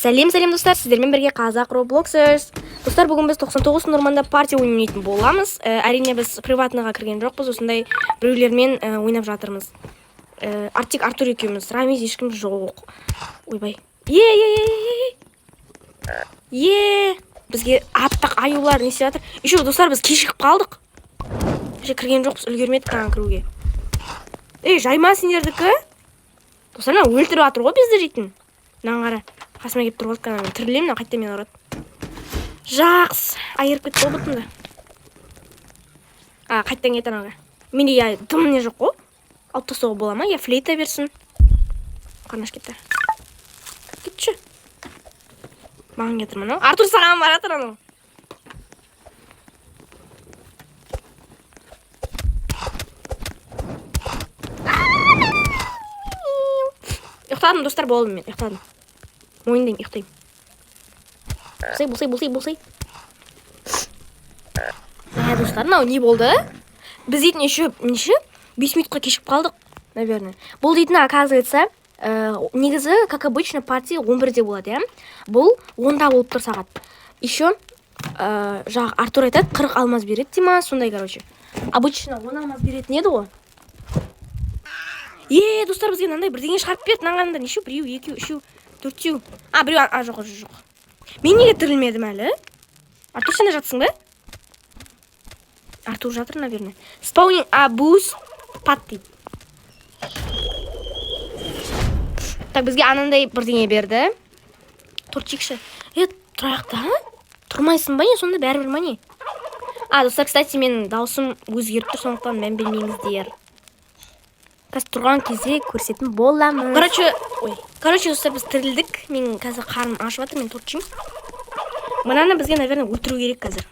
Сәлем достар, сіздермен бірге қазақ Robloxers. Достар, бүгін біз 99 норманда партия ойнайтын боламыз. Әрине біз приватныға кірген жоқпыз, осындай біреулермен ойнап жатырмыз. Артик Артур екеуміз, Рамиз ешкім жоқ. Ойбай. Бізге аттақ аюлар не істеп жатыр. Еще достар, біз кешігіп қалдық. Кірген жоқпыз, үлгермедік кіруге. Жайма сендердікі? Достар, өлтіріп жатыр ғой бізді жейтін. Наңғара. Қасыма кеп тұрғыз каналмен. Тірілем, қайтта мен ұрады. Жақсы. Айырып кетті ол бұтында. Қайттан кетті анаға. Менде дым не жоқ қой. Алып тастауға бола ма? Флейта берсін. Қарнаш кетті. Кетші. Маған кетір мұны. Артур саған баратыр анау. Ұйықтадым, достар, болдым мен. Ұйықтадым. Мойындайым, ұйықтайым. Болсай. Достар, мынау не болды? Біз дейтін еще 5 минутқа кешіп қалдық, наверное. Бұл дейтін, оказывается, негізі, как обычно, партия 11-де болады, иә? Бұл 10-да болып тұр сағат. Еще, Артур айтады, 40 алмаз береді, дейма, сондай, короче. Обычно 10 алмаз беретін еді ғой. Достар, бізге мынандай бірдеңе шығарып берді, наңғанда неше? Біреу, екеу, үшеу, төртеу. Біреу, жоқ. Мен неге тірілмедім әлі? Артур, сен де жатсың ба? Артур жатыр, наверное. Спаунинг абуз патти. Так, бізге анандай бірдеңе берді. Торчикші. Тұрайық та? Тұрмайсың ба не? Сонда бәрібір ма не? Достар, кстати, менің даусым өзгеріп тұр, сондықтан мән бермеңіздер. Қазір тұрған кезде көрсетін боламыз. Короче, достар, біз тірілдік. Мен қазір қарным ашып жатыр, мен торчим. Мынаны бізге, наверное, өлтіру керек қазір.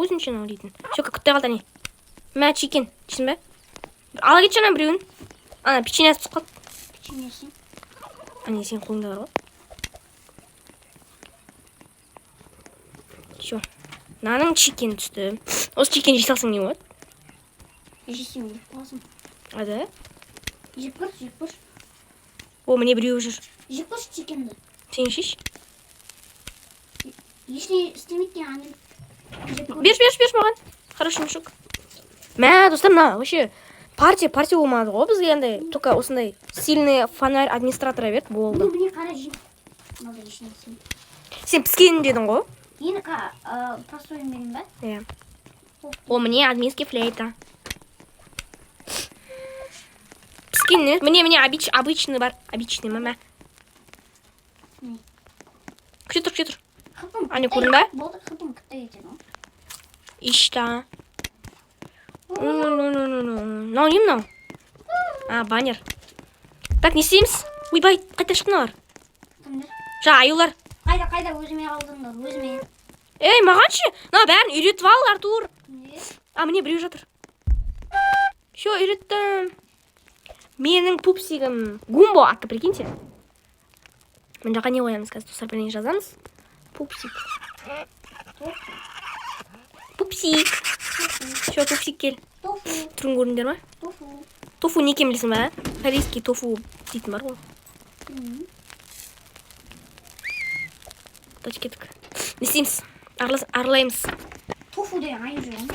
Өзінше нау дейтін. Шөкі күтті қалды не? Мә, чекен. Чесін бә? Ала кетші ана біреуін. Ана, печенье асып қалды. Печеньесі? Ане, сен қолыңда бар ғой. Шо. Наның чекен түсті. Осы чекен жей салсың не болады? Жесем өліп қаласың. Да? Жеп көр. Міне біреу жүр. Жеп көрші чекенді. Сен шеш. Ешне істемейтін аңын. Берш маған. Хорошо, мешок. Мә, достар, мына, вообще, партия болмады ғой бізге андай, только осындай сильный фонарь администратора берді, болды. Міне қара жем. Малда ешне істем. Сен піскенін дедің ғой? Ені простойын берем ба? Иә. Мне админский флейта. Піскенін, мне обычный бар. Обычный, мама. Күте тұр. Ане, көрін ба? Болды, қыпым күтті етен о. Ишта. Мынау не мынау? Баннер. Так, не істейміз? Ойбай, қайта шықналар. Кімдер? Аюлар. Қайда, өзіме алдыңдар, өзіме. Мағаншы? Бәрін үйретіп ал, Артур. Міне біреу жатыр. Шо, үйреттім. Менің пупсигім. Гумбо атты, прикиньте. Мен жаққа не қоямыз қазір, достар, бірдеңе жазамыз. Пупсик. Шо, пупсик кел. Түрін көріңдер ма? Тофу не екенін білесің ба? Корейский тофу дейтін бар ғой. Точка кеттік. Не істейміз? Арылаймыз. Тофу деген аю жүрген.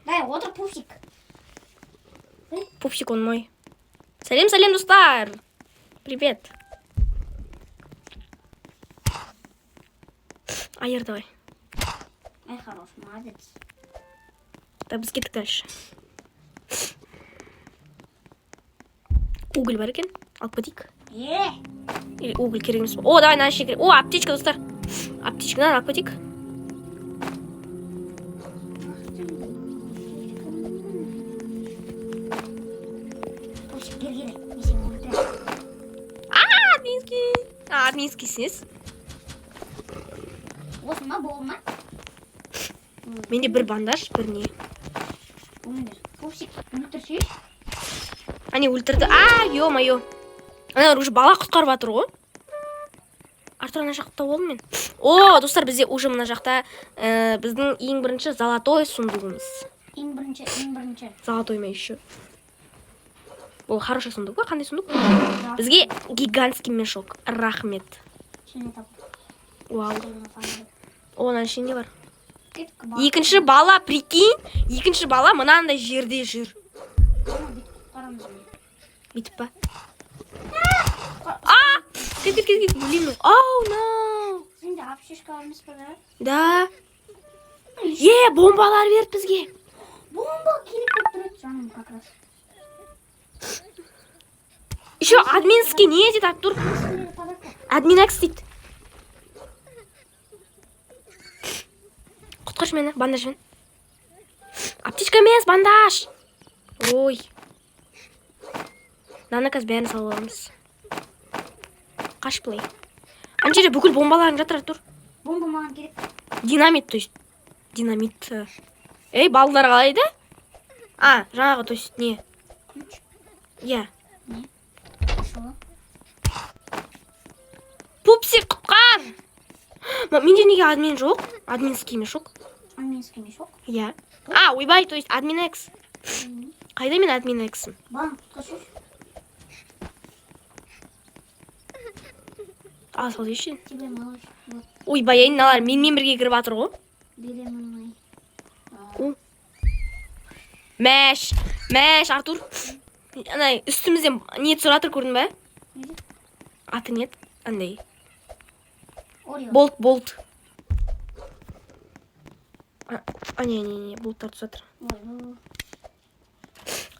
Дай, отыр пупсик. Пупсик он мой. Сәлем, достар. Привет. Айыр, давай. Хорош, молодец. Так, біз кеттік дальше. Уголь бар екен, алып кетейік. Или уголь керек емес. Давай, мына шекер. Аптечка, достар. Аптечканы алып кетейік. админский. Админскийсіз. Осы ма бұл ма? Менде бір бандаж, бір не. Оны бер. Пупсик өлтірсеш. Ане өлтірді. Ё-моё. Ана уже бала құтқарып жатыр ғой. Артур ана жақта болдым мен. Достар, бізде уже мына жақта біздің ең бірінші золотой сундугымыз. Ең бірінші. Золотой ма еще? Ол хороший сундук қой, қандай сундук? Бізге гигантский мешок. Рахмет. Шене тап. Вау. Оның ішінде бар. Кеткі бар. Екінші бала, прикинь, екінші бала мынандай жерде жүр. Қарамыз. Бүйтіп па? Кет. Өлеймін. No. Сенде апшешка алмыз ба да? Да. Бомбалар берді бізге. Бомба керек болып тұрады жаным как раз. Еще админский не дейді, Артур. Админ X дейді. Құтқаршы мені, бандажбен. Аптечка емес, бандаж. Ой. Наны қазір бәрін салып аламыз. Қаш плей. Ана жерде бүкіл бомбаларың жатыр, Артур. Бомба маған керек. Динамит, то есть. Динамит. Ей, балдар қалай да? Жаңағы, то есть, не? Ключ. Иә. Не? Шо? Пупсик, құтқар! Менде неге админ жоқ? Админский мешок. Админский мешок. Иә. Ойбай, то есть, админ X. Қайда мен админ X'ім? Бам, құтқаршы. Сол дейші. Тебе малыш. Вот. Ойбай, айналар менімен бірге кіріп жатыр ғой. Беремін. Мәш, Артур. Анай, үстімізден не түсір жатыр, көрдің бе? Неде? Аты нет, андай. Орео. Болт. Не, болттар түсіп жатыр. Ой,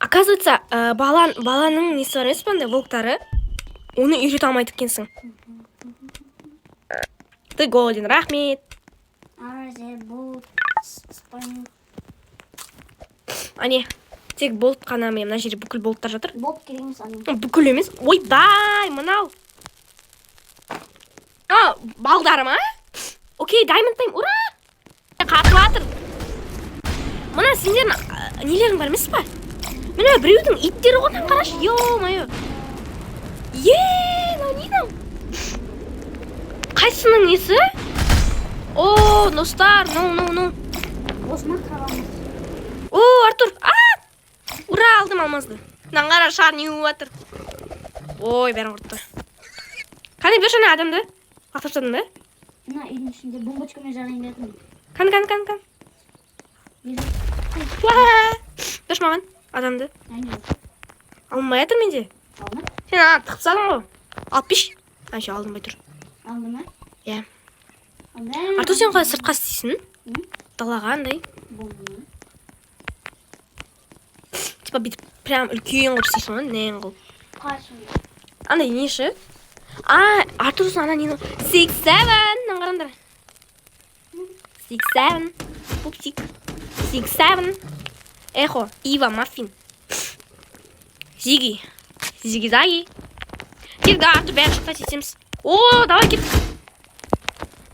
Оказывается, баланың несі бар емес пе андай, волктары. Оны үйрете алмайды екенсің. Ты голоден, рахмет. Аразе, болт, спайм. Ане, тек болт қана мына жерде бүкіл болттар жатыр. Болт керек емес аным. Бүкіл емес. Ойбай, мынау. Балдарым, Окей, даймонд тайм, ура! Қақып жатыр. Мына сендердің нелерің бар емес па? Міне біреудің иттері ғой, қарашы. Ё-моё. Мынау не? Қайсының несі? Достар, no. Осыма қарамыз. Артур, ура, алдым алмазды. Наңғара шар не өтір. Ой, бәрін құртты. Қане берші ана адамды? Қақтап тастадың ба? Мына үйдің ішінде бомбочкамен жарайын бердім. Кан. Берші маған адамды. Алмай жатыр менде. Алдым. Сен тықып тастадың ғой. Алып беш. Алдым бай тұр. Алдым ма? Иә. Алдым. Артур, сен қалай сыртқа істейсің? М? Далаға андай. Бомбаны. Типа бүйтіп прям үлкен қылып істейсің ғой, нәйін қылып. Қашын. Андай неші? Артур, ана нені? 6-7, қараңдар. 6-7, пупсик. 6-7. Эхо, Ива, маффин. Зиги-заги. Кет, Артур, бәрін шықтат етеміз. Давай кет.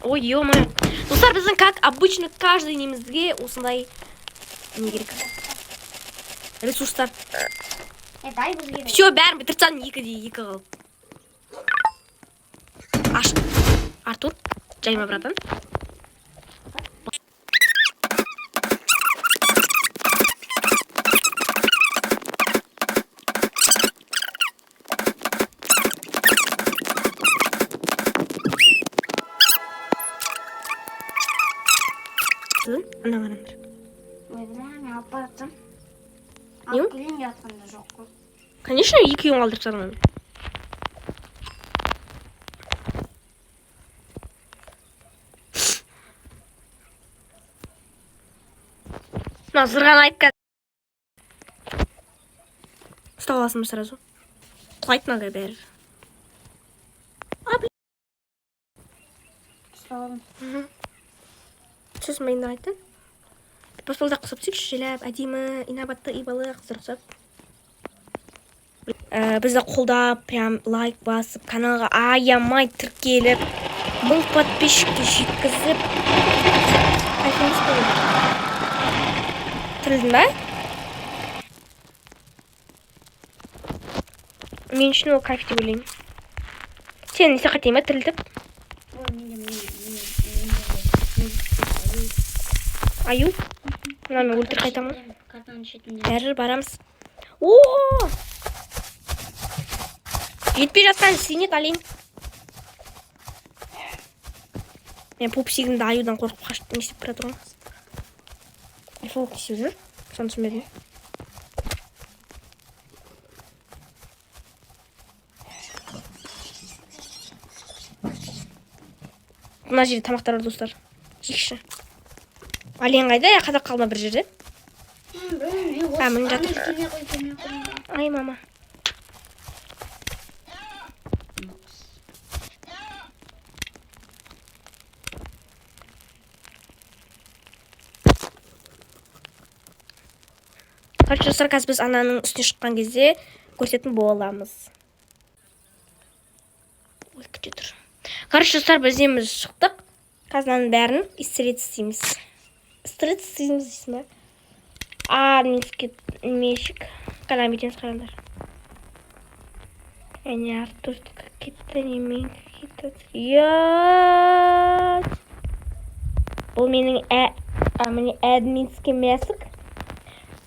Ой, ё-моё. Достар, біздің как обычно каждый немізге осындай не керек. Ресурстар. Дай бізге. Все, бәрін бітірсаң 2-2 қылып. Аш. Артур, жайма, братан. Ана қараңдар. Ой, мен алып бараттым. Не? Алып келейін жатқанда жоқ қой. Конечно, 2 үйін қалдырып тастадым. Зырған айтқа. Ұстап аласың ба сразу? Құлайды мынада бәрі. Ұсталдым. Сөз майында айтты. Баспалдақ құсап түсейікші, желәп, әдемі, инабатты, ибалы, қызыр құсап. бізді қолдап, прям лайк басып, каналға аямай тіркеліп, 1000 подписчикті жеткізіп. Қайтыңыз болды. Тірілдің ба? Мен үшін ол кайф деп ойлаймын. Сен несі қайтайын ба тірілтіп? Аю? Мына мен өлтір қайтамын. Бәрі барамыз. Ооо! Жетпей жатқан сенет алейін. Мен пупсигімді аюдан қорқып қашып не істеп бара тұрмын. Айфолк не істеп жүр? Соны түсінбедім. Мына жерде тамақтар бар достар. Жейікші. Ален қайда? Қазақ қалма бір жерде. Мін жатыр. Ай, мама. Короче, достар, қазір біз ананың үстіне шыққан кезде көрсететін боламыз. Ой, күте тұр. Короче, достар, біз еміз шықтық. Қазір ананың бәрін истерет істейміз. Истерет істейміз дейсің ба? Мешік. Қана бетеміз қарандар. Әне Артур кетті, немен кетті. Яаат! Бұл менің әдминский мәсік.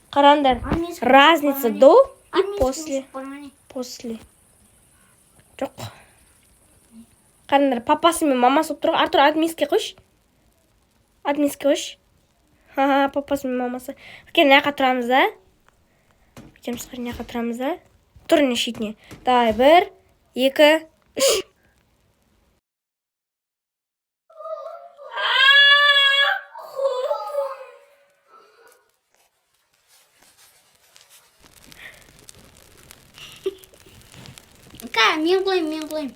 Қарандар, разница до и после. После. Жоқ. Қарандар, папасы мен мамасы отырғы. Артур, админский қойш. Админский қойш. Ха-ха, папасы мен мамасы. Өкен, нәқа тұрамыз да? Өтеміз қар, нәқа тұрамыз да? Тұрын шетіне. Давай, 1, 2, 3. Мен қойым.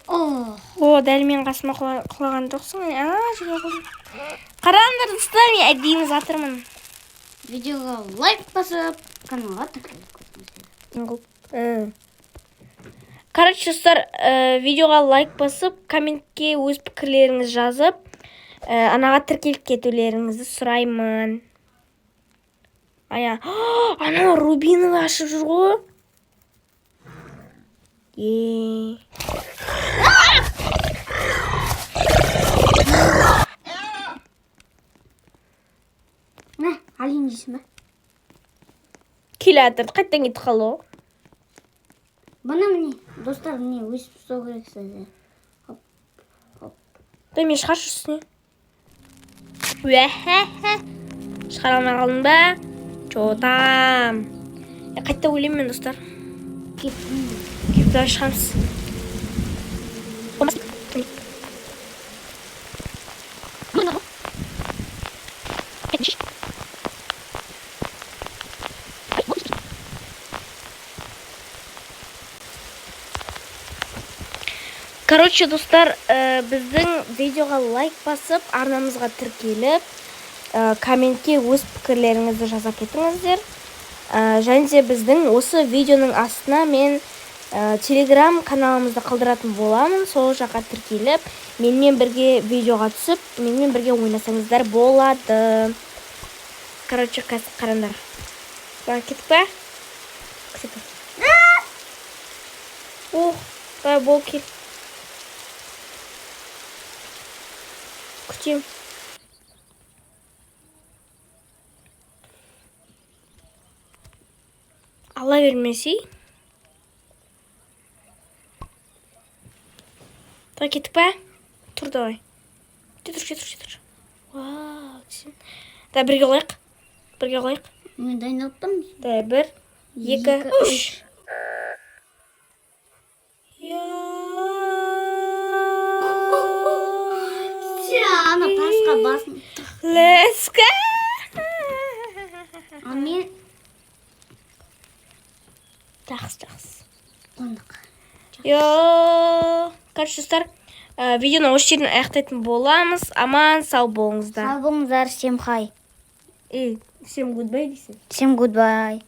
О, дәл мен қасыма құлаған жоқсың. Жерге қойдым. Қараңдар, достар, мен әдейі жатырмын. Видеоға лайк басып, каналға тіркеліп. Короче, достар, видеоға лайк басып, комментке өз пікірлеріңіз жазып, анаға тіркеліп кетулеріңізді сұраймын. Ана рубиновый ашып жүр ғой. Алин дейсің ба? Келатыр, қайттан кетіп қалды ғой. Бұны міне, достар, міне өсіп ұстау керек сізде. Да, мен шығаршы үстіне. Шығара алмай қалдың ба? Чотам. Қайтта өлеймін мен, достар. Кеп давай шығамыз. Короче, достар, біздің видеоға лайк басып, арнамызға тіркеліп, комментке өз пікірлеріңізді жаза кетіңіздер. Және де біздің осы видеоның астына мен телеграм каналымызды қалдыратын боламын. Сол жаққа тіркеліп, менімен бірге видеоға түсіп, менімен бірге ойнасаңыздар болады. Короче, қарандар. Кетіп па? Давай, бол кел. Күтем. Алла бермесей. Давай, кетіп па? Тұр, давай. Кетір. Вау, сен. Давай, бірге қойық. Мен дайындалыптамын. Давай, 1, 2, 3. Ана тасқа басын. Let's go! Мен Жақсы. қондық. Короче, достар, видеоны осы жерден аяқтайтын боламыз. Аман, сау болыңыздар. Сау болыңыздар, всем хай. Всем гудбай дейсің. Всем гудбай.